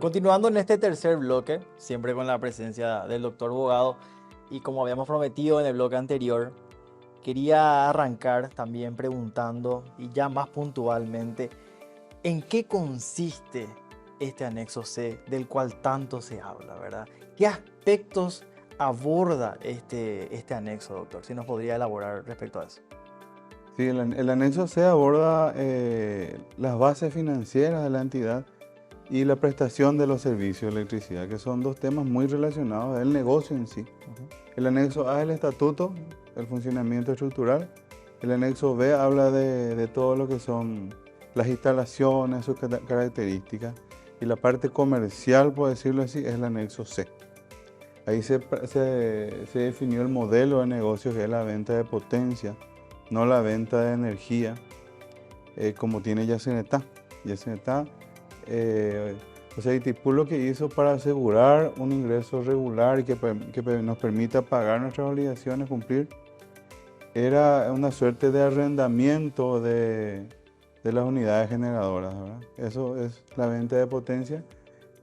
Continuando en este tercer bloque, siempre con la presencia del doctor Bogado, y como habíamos prometido en el bloque anterior, quería arrancar también preguntando, y ya más puntualmente, ¿en qué consiste este anexo C del cual tanto se habla, verdad? ¿Qué aspectos aborda este anexo, doctor? Si nos podría elaborar respecto a eso. Sí, el anexo C aborda las bases financieras de la entidad y la prestación de los servicios de electricidad, que son dos temas muy relacionados, el negocio en sí. Ujú. El anexo A es el estatuto, el funcionamiento estructural. El anexo B habla de todo lo que son las instalaciones, sus características. Y la parte comercial, por decirlo así, es el anexo C. Ahí se definió el modelo de negocio, que es la venta de potencia, no la venta de energía, como tiene Yacyretá. Yacyretá, o sea, Itipú lo que hizo para asegurar un ingreso regular y que nos permita pagar nuestras obligaciones, cumplir, era una suerte de arrendamiento de las unidades generadoras, ¿verdad? Eso es la venta de potencia.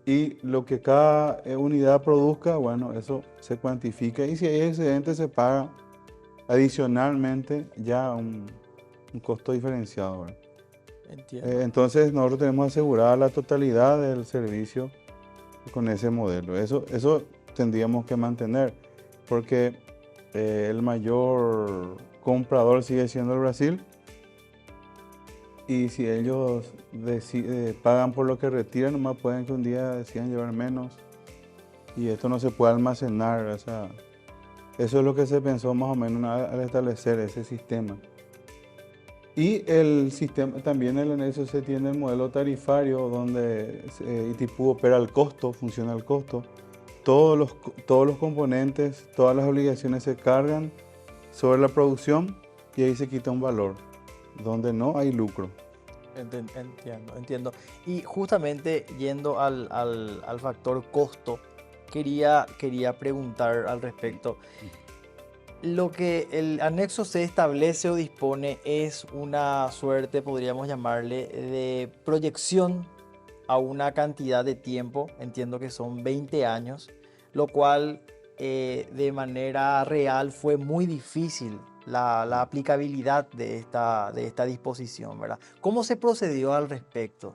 Y lo que cada unidad produzca, bueno, eso se cuantifica y si hay excedente se paga adicionalmente ya un costo diferenciado, ¿verdad? Entiendo. Entonces nosotros tenemos asegurada la totalidad del servicio con ese modelo. Eso tendríamos que mantener porque el mayor comprador sigue siendo el Brasil y si ellos pagan por lo que retiran, nomás pueden que un día decidan llevar menos y esto no se puede almacenar. O sea, eso es lo que se pensó más o menos al establecer ese sistema. Y el sistema, también el anexo C tiene el modelo tarifario donde Itipú opera al costo, funciona al costo. Todos los componentes, todas las obligaciones se cargan sobre la producción y ahí se quita un valor, donde no hay lucro. Entiendo. Y justamente yendo al factor costo, quería preguntar al respecto. Lo que el anexo C establece o dispone es una suerte, podríamos llamarle, de proyección a una cantidad de tiempo, entiendo que son 20 años, lo cual de manera real fue muy difícil la aplicabilidad de esta disposición, ¿verdad? ¿Cómo se procedió al respecto?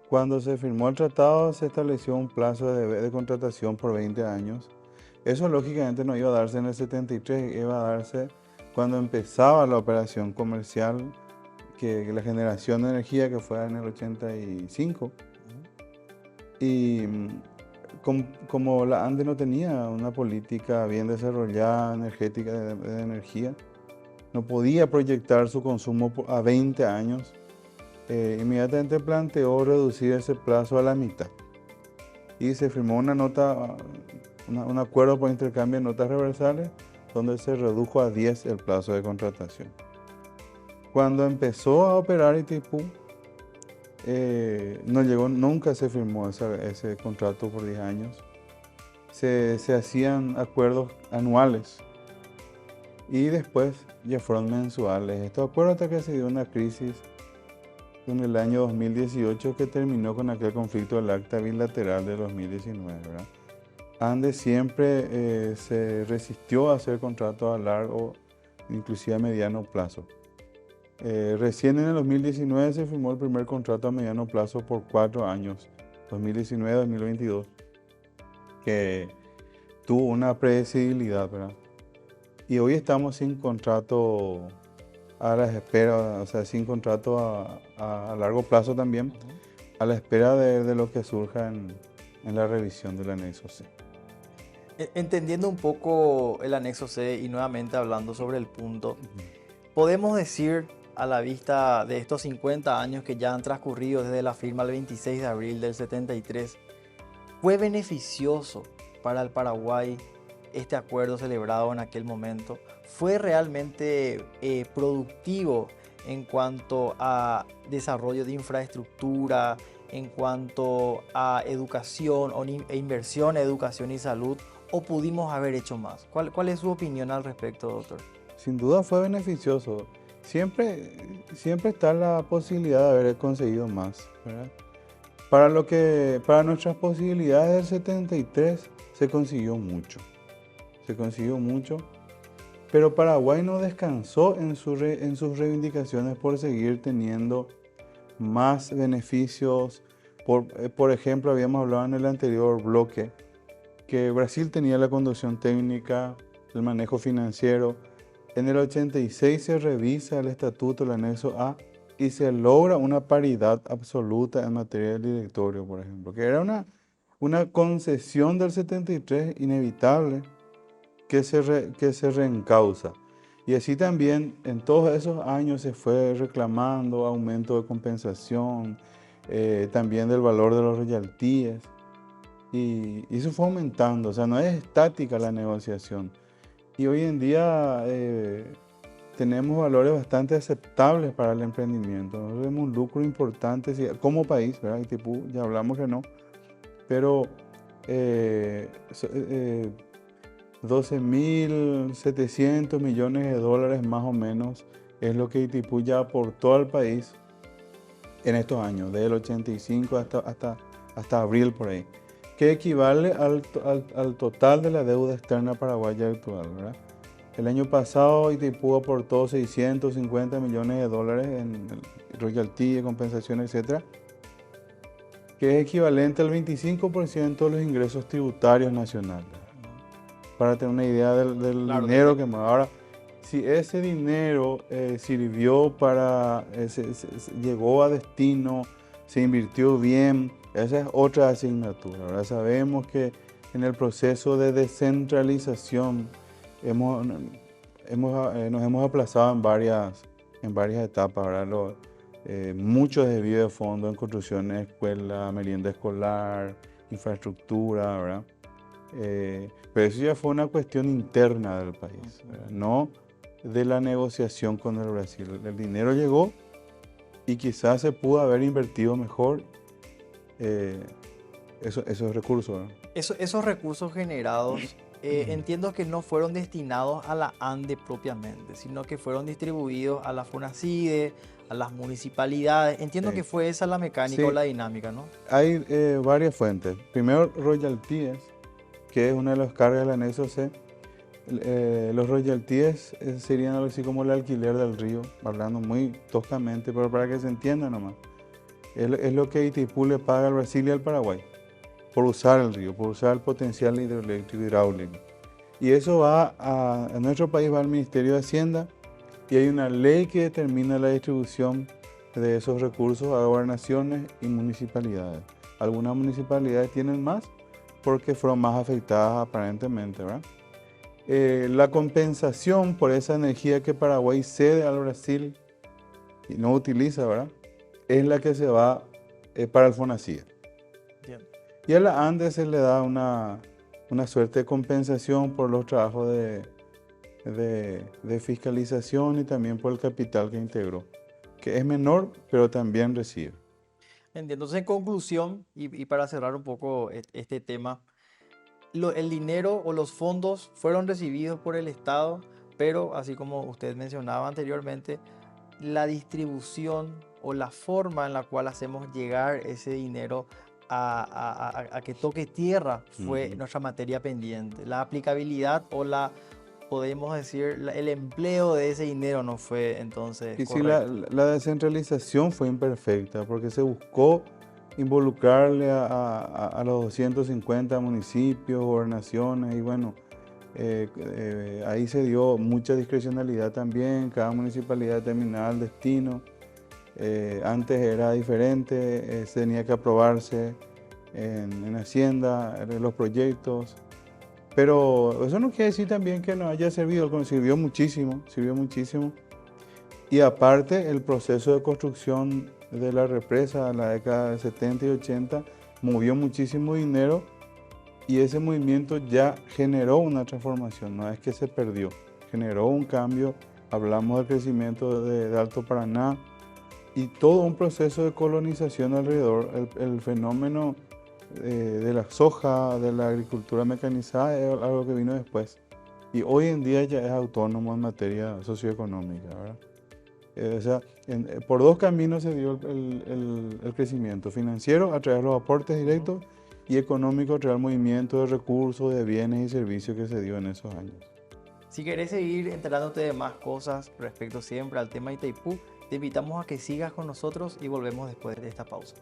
Cuando se firmó el tratado se estableció un plazo de contratación por 20 años. Eso lógicamente no iba a darse en el 73, iba a darse cuando empezaba la operación comercial, que la generación de energía que fue en el 85. Y como la ANDE no tenía una política bien desarrollada energética de energía, no podía proyectar su consumo a 20 años. Inmediatamente planteó reducir ese plazo a la mitad y se firmó una nota, un acuerdo por intercambio de notas reversales donde se redujo a 10 el plazo de contratación. Cuando empezó a operar Itipú, no llegó, nunca se firmó ese contrato por 10 años. Se hacían acuerdos anuales y después ya fueron mensuales. Estos acuerdos hasta que se dio una crisis en el año 2018 que terminó con aquel conflicto del acta bilateral de 2019, ¿verdad? Andes siempre se resistió a hacer contratos a largo, inclusive a mediano plazo. Recién en el 2019 se firmó el primer contrato a mediano plazo por 4 años, 2019-2022, que tuvo una predecibilidad, ¿verdad? Y hoy estamos sin contrato a la espera, o sea, sin contrato a largo plazo también, a la espera de lo que surja en la revisión del anexo C. Entendiendo un poco el anexo C y nuevamente hablando sobre el punto, podemos decir a la vista de estos 50 años que ya han transcurrido desde la firma el 26 de abril del 73, ¿fue beneficioso para el Paraguay este acuerdo celebrado en aquel momento? ¿Fue realmente productivo en cuanto a desarrollo de infraestructura, en cuanto a educación e inversión en educación y salud? ¿O pudimos haber hecho más? ¿Cuál es su opinión al respecto, doctor? Sin duda fue beneficioso. Siempre está la posibilidad de haber conseguido más, ¿verdad? Para nuestras posibilidades del 73 se consiguió mucho. Se consiguió mucho, pero Paraguay no descansó en sus reivindicaciones por seguir teniendo más beneficios. Por ejemplo, habíamos hablado en el anterior bloque que Brasil tenía la conducción técnica, el manejo financiero. En el 86 se revisa el estatuto, el anexo A, y se logra una paridad absoluta en materia del directorio, por ejemplo, que era una concesión del 73 inevitable que se reencausa. Y así también en todos esos años se fue reclamando aumento de compensación, también del valor de los royalties, y eso fue aumentando, o sea, no es estática la negociación. Y hoy en día tenemos valores bastante aceptables para el emprendimiento. Nosotros vemos un lucro importante como país, ¿verdad? Itipú, ya hablamos que no, pero 12.700 millones de dólares más o menos es lo que Itipú ya aportó al país en estos años, desde el 85 hasta abril por ahí, que equivale al total de la deuda externa paraguaya actual, ¿verdad? El año pasado Itipú aportó 650 millones de dólares en royalty, compensación, etcétera, que es equivalente al 25% de los ingresos tributarios nacionales. Para tener una idea del Claro, dinero que más. Ahora, si ese dinero sirvió llegó a destino, se invirtió bien, esa es otra asignatura. Ahora sabemos que en el proceso de descentralización nos hemos aplazado en varias etapas. ¿Verdad? Mucho desvío de fondos en construcciones, escuela, merienda escolar, infraestructura, ¿verdad? Pero eso ya fue una cuestión interna del país, ¿verdad? No de la negociación con el Brasil. El dinero llegó y quizás se pudo haber invertido mejor esos recursos, ¿verdad? Esos recursos generados, entiendo que no fueron destinados a la ANDE propiamente, sino que fueron distribuidos a la FONACIDE, a las municipalidades. Entiendo que fue esa la mecánica o Sí, la dinámica, ¿no? hay varias fuentes. Primero, royalties, que es una de las cargas del anexo C. Los royalties serían algo así como el alquiler del río, hablando muy toscamente, pero para que se entienda nomás. Es lo que Itipú le paga al Brasil y al Paraguay por usar el río, por usar el potencial hidroeléctrico hidráulico. Y eso en nuestro país va al Ministerio de Hacienda y hay una ley que determina la distribución de esos recursos a gobernaciones y municipalidades. Algunas municipalidades tienen más porque fueron más afectadas aparentemente, ¿verdad? La compensación por esa energía que Paraguay cede al Brasil y no utiliza, ¿verdad? Es la que se va para el FONACIDE. Entiendo. Y a la ANDE se le da una suerte de compensación por los trabajos de fiscalización y también por el capital que integró, que es menor, pero también recibe. Entiendo. Entonces, en conclusión, y para cerrar un poco este tema, el dinero o los fondos fueron recibidos por el Estado, pero así como usted mencionaba anteriormente, la distribución o la forma en la cual hacemos llegar ese dinero a que toque tierra fue nuestra materia pendiente. La aplicabilidad o podemos decir, el empleo de ese dinero no fue entonces Y sí, correcto. la descentralización fue imperfecta porque se buscó involucrarle a los 250 municipios, gobernaciones y bueno, ahí se dio mucha discrecionalidad también, cada municipalidad determinaba el destino. Antes era diferente, se tenía que aprobarse en Hacienda, los proyectos, pero eso no quiere decir también que no haya servido, sirvió muchísimo, sirvió muchísimo. Y aparte, el proceso de construcción de la represa en la década de 70 y 80 movió muchísimo dinero y ese movimiento ya generó una transformación, no es que se perdió, generó un cambio. Hablamos del crecimiento de Alto Paraná y todo un proceso de colonización alrededor. El fenómeno de la soja, de la agricultura mecanizada, es algo que vino después. Y hoy en día ya es autónomo en materia socioeconómica, ¿verdad? O sea, por dos caminos se dio el crecimiento: financiero a través de los aportes directos y económico a través del movimiento de recursos, de bienes y servicios que se dio en esos años. Si querés seguir enterándote de más cosas respecto siempre al tema Itaipú, te invitamos a que sigas con nosotros y volvemos después de esta pausa.